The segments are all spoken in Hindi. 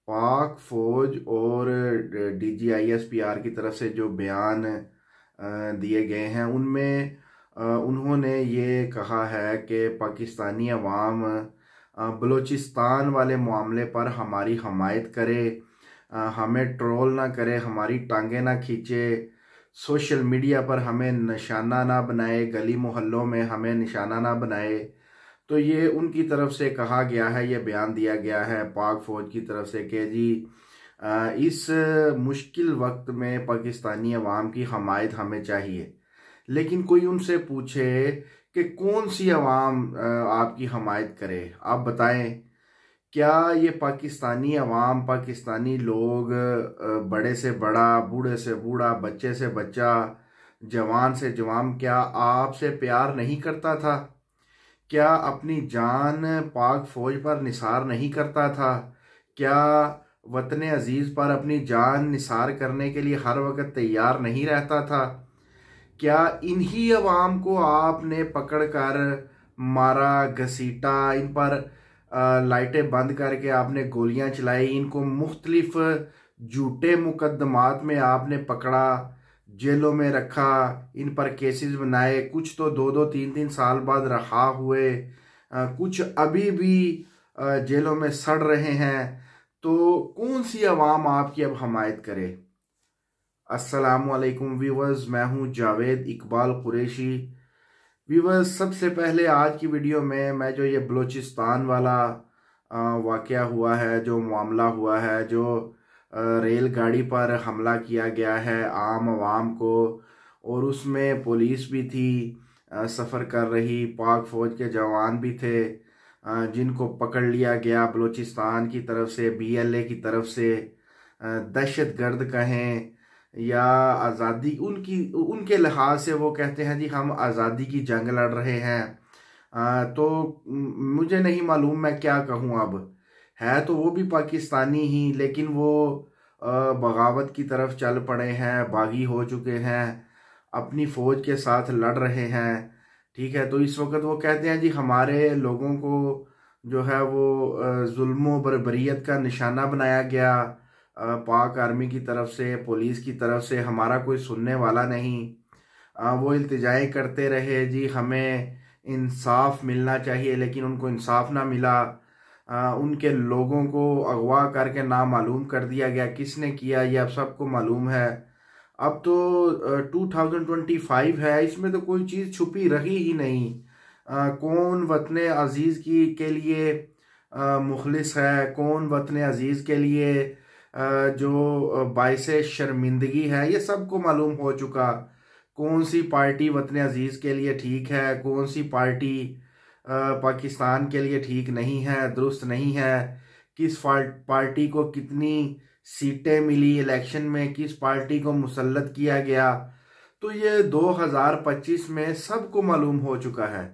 पाक फौज और DGISPR की तरफ से जो बयान दिए गए हैं उनमें उन्होंने ये कहा है कि पाकिस्तानी अवाम बलूचिस्तान वाले मामले पर हमारी हमायत करे, हमें ट्रोल ना करे, हमारी टांगें ना खींचे, सोशल मीडिया पर हमें निशाना ना बनाए, गली मोहल्लों में हमें निशाना ना बनाए। तो ये उनकी तरफ से कहा गया है, ये बयान दिया गया है पाक फौज की तरफ से कि जी इस मुश्किल वक्त में पाकिस्तानी अवाम की हमायत हमें चाहिए। लेकिन कोई उनसे पूछे कि कौन सी अवाम आपकी हमायत करे, आप बताएं। क्या ये पाकिस्तानी अवाम, पाकिस्तानी लोग, बड़े से बड़ा, बूढ़े से बूढ़ा, बच्चे से बच्चा, जवान से जवान, क्या आपसे प्यार नहीं करता था? क्या अपनी जान पाक फौज पर निसार नहीं करता था? क्या वतन अजीज पर अपनी जान निसार करने के लिए हर वक्त तैयार नहीं रहता था? क्या इन्हीं अवाम को आपने पकड़ कर मारा, घसीटा, इन पर लाइटें बंद करके आपने गोलियां चलाई, इनको मुख्तलिफ झूठे मुकदमात में आपने पकड़ा, जेलों में रखा, इन पर केसेस बनाए, कुछ तो 2-2 3-3 साल बाद रहा हुए, कुछ अभी भी जेलों में सड़ रहे हैं। तो कौन सी अवाम आपकी अब हमायत करे? अस्सलामुअलैकुम व्यूवर्स, मैं हूं जावेद इकबाल कुरैशी। व्यूवर्स, सबसे पहले आज की वीडियो में मैं जो ये बलूचिस्तान वाला वाक़या हुआ है, जो मामला हुआ है, जो रेलगाड़ी पर हमला किया गया है आम आवाम को, और उसमें पुलिस भी थी सफ़र कर रही, पाक फ़ौज के जवान भी थे जिनको पकड़ लिया गया बलूचिस्तान की तरफ से, BLA की तरफ से। दहशत गर्द कहें या आज़ादी, उनके लिहाज से वो कहते हैं जी हम आज़ादी की जंग लड़ रहे हैं। तो मुझे नहीं मालूम मैं क्या कहूँ अब। है तो वो भी पाकिस्तानी ही, लेकिन वो बगावत की तरफ चल पड़े हैं, बागी हो चुके हैं, अपनी फ़ौज के साथ लड़ रहे हैं। ठीक है, तो इस वक्त वो कहते हैं जी हमारे लोगों को जो है वो जुल्म बर्बरियत का निशाना बनाया गया पाक आर्मी की तरफ से, पुलिस की तरफ से, हमारा कोई सुनने वाला नहीं। वो इल्तिजाएं करते रहे जी हमें इंसाफ मिलना चाहिए, लेकिन उनको इंसाफ ना मिला। उनके लोगों को अगवा करके नामालूम कर दिया गया। किसने किया ये अब सबको मालूम है। अब तो 2025 है, इसमें तो कोई चीज़ छुपी रही ही नहीं। कौन वतन अजीज़ की के लिए मुखलिस है, कौन वतन अजीज़ के लिए जो बाइसे शर्मिंदगी है, ये सबको मालूम हो चुका। कौन सी पार्टी वतन अजीज़ के लिए ठीक है, कौन सी पार्टी पाकिस्तान के लिए ठीक नहीं है, दुरुस्त नहीं है, किस पार्टी को कितनी सीटें मिली इलेक्शन में, किस पार्टी को मुसल्लत किया गया। तो ये 2025 में सबको मालूम हो चुका है।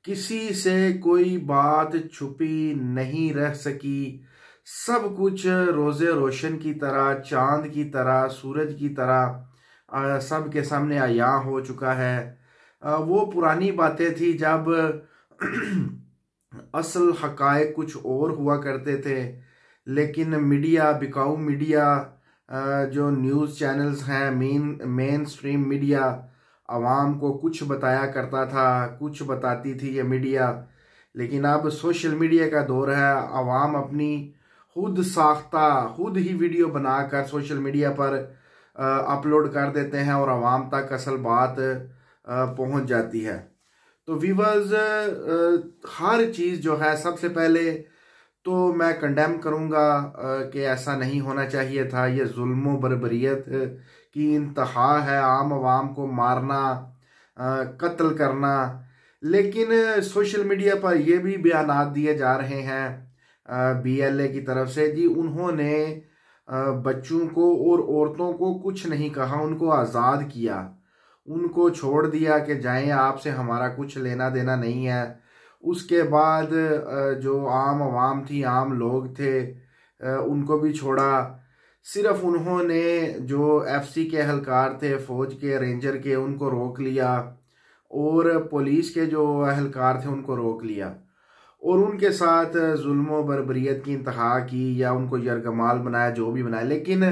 किसी से कोई बात छुपी नहीं रह सकी। सब कुछ रोज़े रोशन की तरह, चांद की तरह, सूरज की तरह सब के सामने आया हो चुका है। वो पुरानी बातें थी जब असल हकायक कुछ और हुआ करते थे, लेकिन मीडिया, बिकाऊ मीडिया, जो न्यूज़ चैनल्स हैं, मेन स्ट्रीम मीडिया आवाम को कुछ बताया करता था, कुछ बताती थी ये मीडिया। लेकिन अब सोशल मीडिया का दौर है, आवाम अपनी खुद साख्ता, खुद ही वीडियो बनाकर सोशल मीडिया पर अपलोड कर देते हैं और आवाम तक असल बात पहुंच जाती है। तो व्यूवर्स, हर चीज़ जो है, सबसे पहले तो मैं कंडेम करूंगा कि ऐसा नहीं होना चाहिए था। ये जुल्म बर्बरियत की इंतहा है, आम आवाम को मारना, कत्ल करना। लेकिन सोशल मीडिया पर ये भी बयानात दिए जा रहे हैं BLA की तरफ से जी उन्होंने बच्चों को और औरतों को कुछ नहीं कहा, उनको आज़ाद किया, उनको छोड़ दिया कि जाएं, आपसे हमारा कुछ लेना देना नहीं है। उसके बाद जो आम आवाम थी, आम लोग थे, उनको भी छोड़ा। सिर्फ उन्होंने जो FC के एहलकार थे, फौज के, रेंजर के, उनको रोक लिया, और पुलिस के जो एहलकार थे उनको रोक लिया। और उनके साथ जुल्म बर्बरियत की इंतहा की या उनको यरगमाल बनाया, जो भी बनाया। लेकिन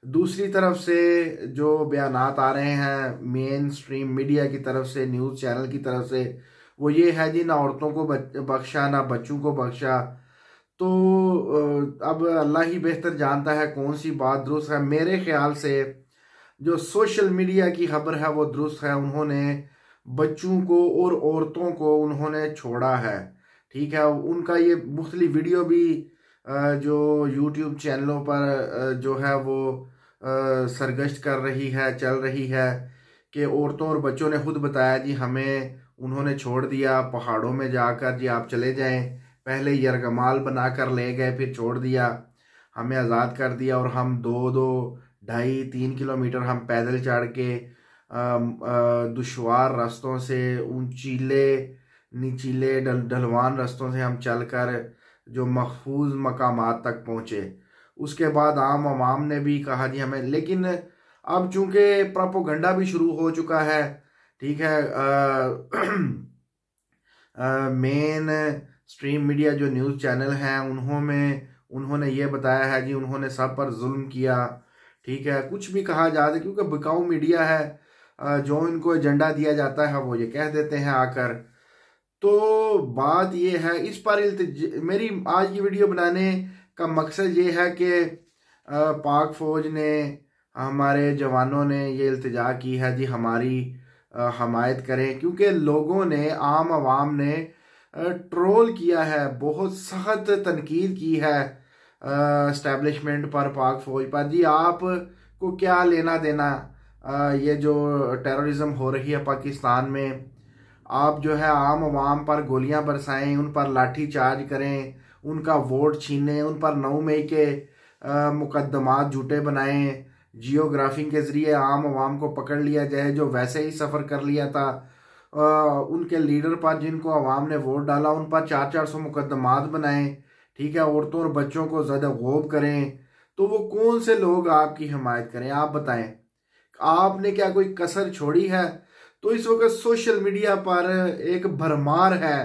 दूसरी तरफ से जो बयानात आ रहे हैं मेन स्ट्रीम मीडिया की तरफ से, न्यूज़ चैनल की तरफ से, वो ये है जी ना औरतों को बख्शा ना बच्चों को बख्शा। तो अब अल्लाह ही बेहतर जानता है कौन सी बात दुरुस्त है। मेरे ख्याल से जो सोशल मीडिया की खबर है वो दुरुस्त है। उन्होंने बच्चों को और औरतों को उन्होंने छोड़ा है, ठीक है। उनका ये मुख्तलिफ वीडियो भी जो यूट्यूब चैनलों पर जो है वो सरगश्त कर रही है, चल रही है कि औरतों और बच्चों ने खुद बताया जी हमें उन्होंने छोड़ दिया पहाड़ों में जाकर, जी आप चले जाएं। पहले यरगमाल बनाकर ले गए, फिर छोड़ दिया, हमें आज़ाद कर दिया और हम 2-2, 2.5-3 किलोमीटर हम पैदल चढ़ के दुश्वार रास्तों से, ऊंचीले नीचीले ढलवान रास्तों से हम चलकर जो महफूज मकामात तक पहुँचे। उसके बाद आम आवाम ने भी कहा जी हमें, लेकिन अब चूंकि प्रोपोगंडा भी शुरू हो चुका है, ठीक है। मेन स्ट्रीम मीडिया जो न्यूज़ चैनल हैं उन्होंने ये बताया है जी उन्होंने सब पर जुल्म किया, ठीक है। कुछ भी कहा जाता है क्योंकि बिकाऊ मीडिया है, जो इनको एजेंडा दिया जाता है वो ये कह देते हैं आकर। तो बात ये है इस पर मेरी आज की वीडियो बनाने का मकसद ये है कि पाक फौज ने, हमारे जवानों ने ये इल्तिजा की है जी हमारी हमायत करें, क्योंकि लोगों ने, आम आवाम ने ट्रोल किया है, बहुत सख्त तनकीद की है एस्टेब्लिशमेंट पर, पाक फौज पर। जी आप को क्या लेना देना ये जो टेररिज्म हो रही है पाकिस्तान में। आप जो है आम आवाम पर गोलियां बरसाएं, उन पर लाठी चार्ज करें, उनका वोट छीनें, उन पर 9 मई के मुकदमात झूठे बनाएं, जियोग्राफिंग के ज़रिए आम आवाम को पकड़ लिया जाए जो वैसे ही सफ़र कर लिया था। उनके लीडर पर जिनको आवाम ने वोट डाला उन पर 400-400 मुकदमात बनाएं, ठीक है। औरतों और बच्चों को ज़्यादा गौब करें। तो वो कौन से लोग आपकी हिमायत करें, आप बताएं। आपने क्या कोई कसर छोड़ी है? तो इस वक्त सोशल मीडिया पर एक भरमार है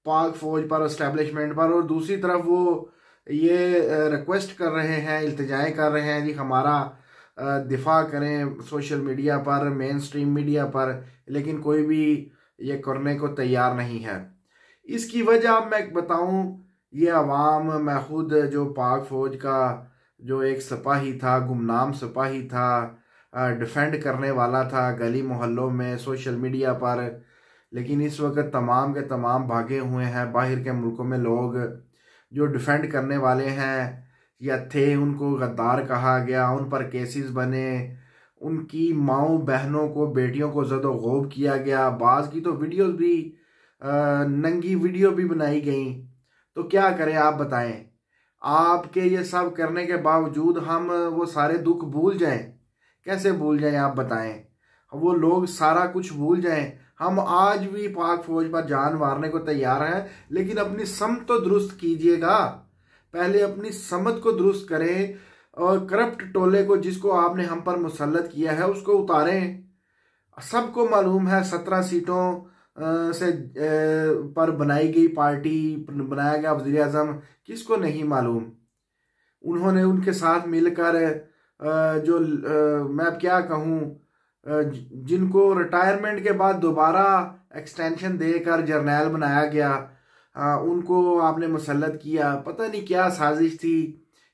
पाक फौज पर, एस्टेब्लिशमेंट पर, और दूसरी तरफ वो ये रिक्वेस्ट कर रहे हैं, इल्तिजाएं कर रहे हैं जी हमारा दिफा करें सोशल मीडिया पर, मेन स्ट्रीम मीडिया पर, लेकिन कोई भी ये करने को तैयार नहीं है। इसकी वजह मैं बताऊं, ये अवाम, मैं खुद जो पाक फौज का जो एक सिपाही था, गुमनाम सिपाही था, डिफेंड करने वाला था गली मोहल्लों में, सोशल मीडिया पर, लेकिन इस वक्त तमाम के तमाम भागे हुए हैं बाहर के मुल्कों में। लोग जो डिफेंड करने वाले हैं या थे उनको गद्दार कहा गया, उन पर केसेस बने, उनकी माओ बहनों को, बेटियों को ज़द-ओ-ग़ौब किया गया। बाज़ की तो वीडियोस भी नंगी वीडियो भी बनाई गई। तो क्या करें आप बताएं। आपके ये सब करने के बावजूद हम वो सारे दुख भूल जाएं? कैसे भूल जाएं आप बताएं। वो लोग सारा कुछ भूल जाएं। हम आज भी पाक फौज पर जान मारने को तैयार हैं, लेकिन अपनी समत तो दुरुस्त कीजिएगा। पहले अपनी समत को दुरुस्त करें और करप्ट टोले को, जिसको आपने हम पर मुसल्लत किया है, उसको उतारें। सबको मालूम है 17 सीटों से पर बनाई गई पार्टी, बनाया गया वज़ीर आज़म, किसको नहीं मालूम। उन्होंने उनके साथ मिलकर जो मैं अब क्या कहूँ, जिनको रिटायरमेंट के बाद दोबारा एक्सटेंशन देकर जर्नैल बनाया गया, उनको आपने मुसल्लत किया। पता नहीं क्या साजिश थी,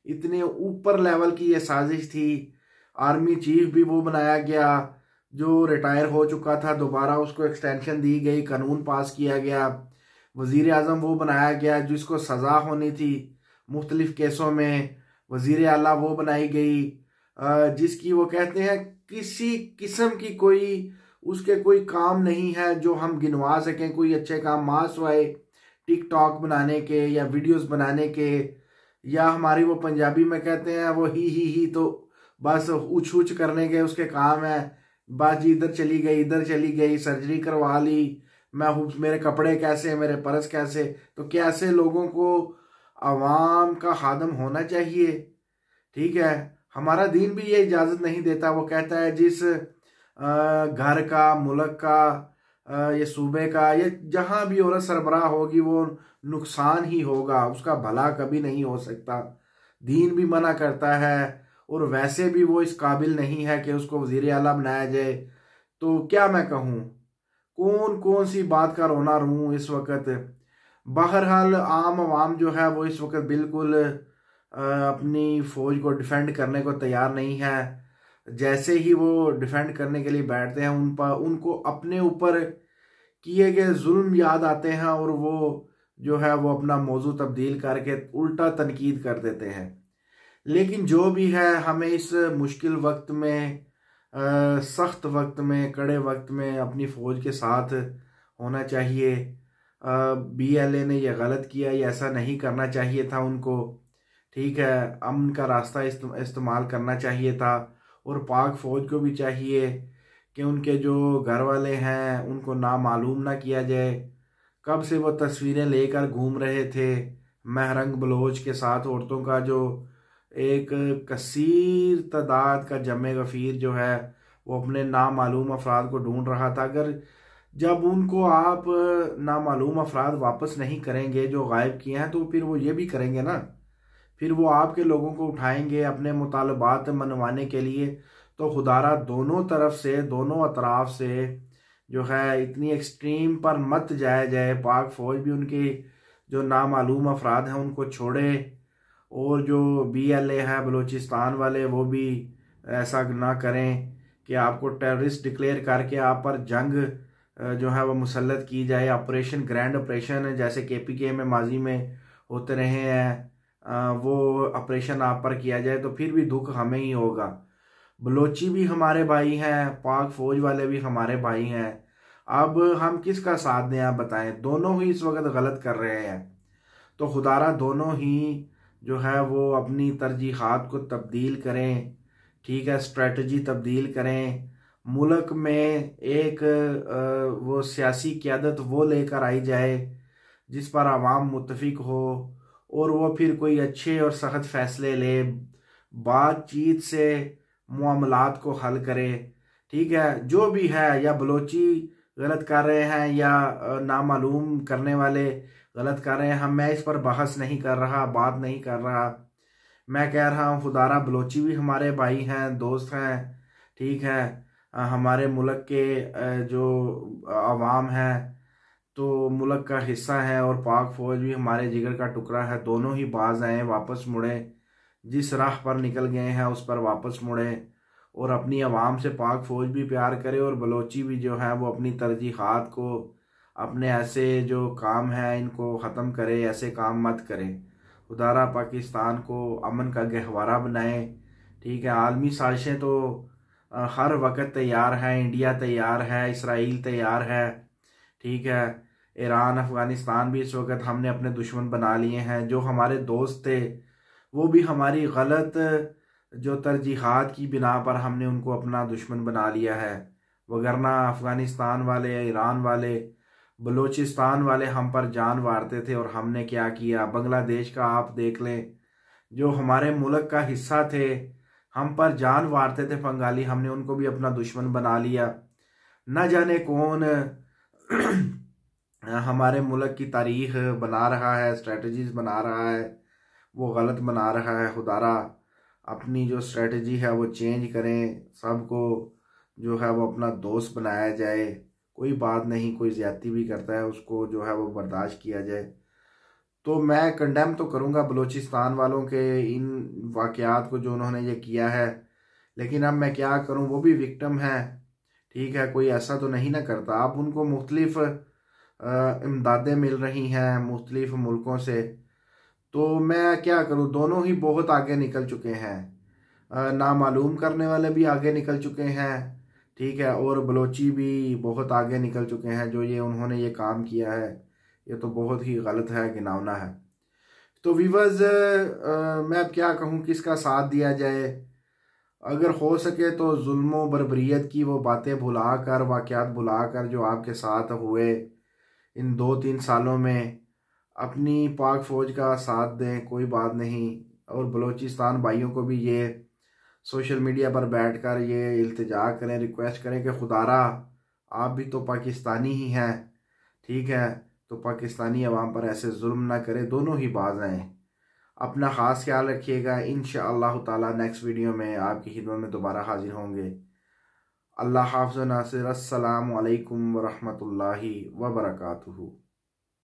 इतने ऊपर लेवल की ये साजिश थी। आर्मी चीफ भी वो बनाया गया जो रिटायर हो चुका था, दोबारा उसको एक्सटेंशन दी गई, कानून पास किया गया। वज़ीर आज़म वो बनाया गया जिसको सज़ा होनी थी मुख्तलिफ केसों में। वज़ीर आला वो बनाई गई जिसकी वो कहते हैं किसी किस्म की कोई उसके कोई काम नहीं है जो हम गिनवा सकें, कोई अच्छे काम मासवाए टिकटॉक बनाने के या वीडियोस बनाने के, या हमारी वो पंजाबी में कहते हैं वो ही तो बस उछ उछ करने के उसके काम है। बस जी इधर चली गई, सर्जरी करवा ली, मेरे कपड़े कैसे, मेरे पर्स कैसे। तो कैसे लोगों को अवाम का खादम होना चाहिए, ठीक है। हमारा दीन भी ये इजाज़त नहीं देता। वो कहता है जिस घर का, मुल्क का ये सूबे का, ये जहाँ भी औरत सरबराह होगी वो नुकसान ही होगा, उसका भला कभी नहीं हो सकता। दीन भी मना करता है और वैसे भी वो इस काबिल नहीं है कि उसको वज़ीर आला बनाया जाए। तो क्या मैं कहूँ, कौन कौन सी बात का रोना रूं इस वक्त। बहरहाल आम आवाम जो है वो इस वक्त बिल्कुल अपनी फौज को डिफेंड करने को तैयार नहीं है। जैसे ही वो डिफेंड करने के लिए बैठते हैं उनको अपने ऊपर किए गए जुल्म याद आते हैं और वो जो है वो अपना मौजू तब्दील करके उल्टा तनकीद कर देते हैं। लेकिन जो भी है, हमें इस मुश्किल वक्त में, सख्त वक्त में, कड़े वक्त में अपनी फ़ौज के साथ होना चाहिए। BLA ने यह गलत किया, ये ऐसा नहीं करना चाहिए था उनको। ठीक है, अमन का रास्ता इस्तेमाल करना चाहिए था। और पाक फ़ौज को भी चाहिए कि उनके जो घर वाले हैं उनको ना मालूम ना किया जाए। कब से वो तस्वीरें लेकर घूम रहे थे महरंग बलोच के साथ, औरतों का जो एक कसीर तादाद का जमे गफीर जो है वो अपने नामालूम अफराद को ढूंढ रहा था। अगर जब उनको आप नामालूम अफराद वापस नहीं करेंगे जो गायब किए हैं, तो फिर वो ये भी करेंगे ना, फिर वो आपके लोगों को उठाएंगे अपने मुतालबात मनवाने के लिए। तो खुदारा दोनों तरफ से, दोनों अतराफ से जो है इतनी एक्सट्रीम पर मत जाया जाए। पाक फौज भी उनके जो नामालूम अफराद हैं उनको छोड़े, और जो BLA है बलूचिस्तान वाले वो भी ऐसा ना करें कि आपको टेररिस्ट डिक्लेयर करके आप पर जंग जो है वो मुसल्लत की जाए। ऑपरेशन, ग्रैंड ऑपरेशन जैसे KPK में माजी में होते रहे हैं, वो ऑपरेशन आप पर किया जाए तो फिर भी दुख हमें ही होगा। बलोची भी हमारे भाई हैं, पाक फौज वाले भी हमारे भाई हैं। अब हम किसका साथ दें आप बताएं? दोनों ही इस वक्त गलत कर रहे हैं। तो खुदारा दोनों ही जो है वो अपनी तरजीहात को तब्दील करें। ठीक है, स्ट्रेटजी तब्दील करें। मुल्क में एक वो सियासी क़यादत वो लेकर आई जाए जिस पर आवाम मुत्तफिक हो, और वो फिर कोई अच्छे और सख्त फैसले ले, बातचीत से मामलात को हल करे। ठीक है, जो भी है, या बलोची गलत कर रहे हैं या नामालूम करने वाले गलत कर रहे हैं, मैं इस पर बहस नहीं कर रहा, बात नहीं कर रहा। मैं कह रहा हूँ खुदारा बलोची भी हमारे भाई हैं, दोस्त हैं। ठीक है, हमारे मुल्क के जो अवाम है तो मुल्क का हिस्सा है, और पाक फौज भी हमारे जिगर का टुकड़ा है। दोनों ही बाज आए, वापस मुड़े, जिस राह पर निकल गए हैं उस पर वापस मुड़े, और अपनी आवाम से पाक फौज भी प्यार करे, और बलोची भी जो है वो अपनी तरजीहात को, अपने ऐसे जो काम है इनको ख़त्म करे, ऐसे काम मत करे। खुदारा पाकिस्तान को अमन का गहवारा बनाए। ठीक है, आलमी साजिशें तो हर वक्त तैयार हैं, इंडिया तैयार है, इसराइल तैयार है। ठीक है, ईरान, अफ़गानिस्तान भी इस वक्त हमने अपने दुश्मन बना लिए हैं। जो हमारे दोस्त थे वो भी हमारी गलत जो तरजीहात की बिना पर हमने उनको अपना दुश्मन बना लिया है। वगरना अफ़गानिस्तान वाले, ईरान वाले, बलूचिस्तान वाले हम पर जान वारते थे, और हमने क्या किया। बांग्लादेश का आप देख लें, जो हमारे मुल्क का हिस्सा थे, हम पर जान वारते थे बंगाली, हमने उनको भी अपना दुश्मन बना लिया। न जाने कौन हमारे मुल्क की तारीख बना रहा है, स्ट्रेटजीज बना रहा है, वो गलत बना रहा है। खुदारा अपनी जो स्ट्रेटजी है वो चेंज करें, सबको जो है वो अपना दोस्त बनाया जाए। कोई बात नहीं, कोई ज़्यादती भी करता है उसको जो है वो बर्दाश्त किया जाए। तो मैं कंडेम तो करूँगा बलूचिस्तान वालों के इन वाक़यात को जो उन्होंने ये किया है, लेकिन अब मैं क्या करूँ, वो भी विक्टिम है। ठीक है, कोई ऐसा तो नहीं ना करता। अब उनको मुख्तलिफ इमदादें मिल रही हैं मुख्तलिफ मुल्कों से, तो मैं क्या करूँ। दोनों ही बहुत आगे निकल चुके हैं, नामालूम करने वाले भी आगे निकल चुके हैं। ठीक है, और बलोची भी बहुत आगे निकल चुके हैं। जो ये उन्होंने ये काम किया है ये तो बहुत ही गलत है, घिनौना है। तो वीवर्स, मैं अब क्या कहूँ, किसका साथ दिया जाए। अगर हो सके तो जुल्म बर्बरियत की वो बातें भुला कर, वाक़यात भुला कर जो आपके साथ हुए इन 2-3 सालों में, अपनी पाक फ़ौज का साथ दें, कोई बात नहीं। और बलूचिस्तान भाइयों को भी ये सोशल मीडिया पर बैठकर ये इल्तिजा करें, रिक्वेस्ट करें कि खुदारा आप भी तो पाकिस्तानी ही हैं, ठीक है। तो पाकिस्तानी अवाम पर ऐसे जुल्म ना करें, दोनों ही बाज हैं। अपना ख़ास ख्याल रखिएगा। इंशाअल्लाह ताला नेक्स्ट वीडियो में आपकी खिदमत में दोबारा हाजिर होंगे। अल्लाह हाफ़िज़ व नासिर। अस्सलामु अलैकुम व रहमतुल्लाहि व बरकातुहू।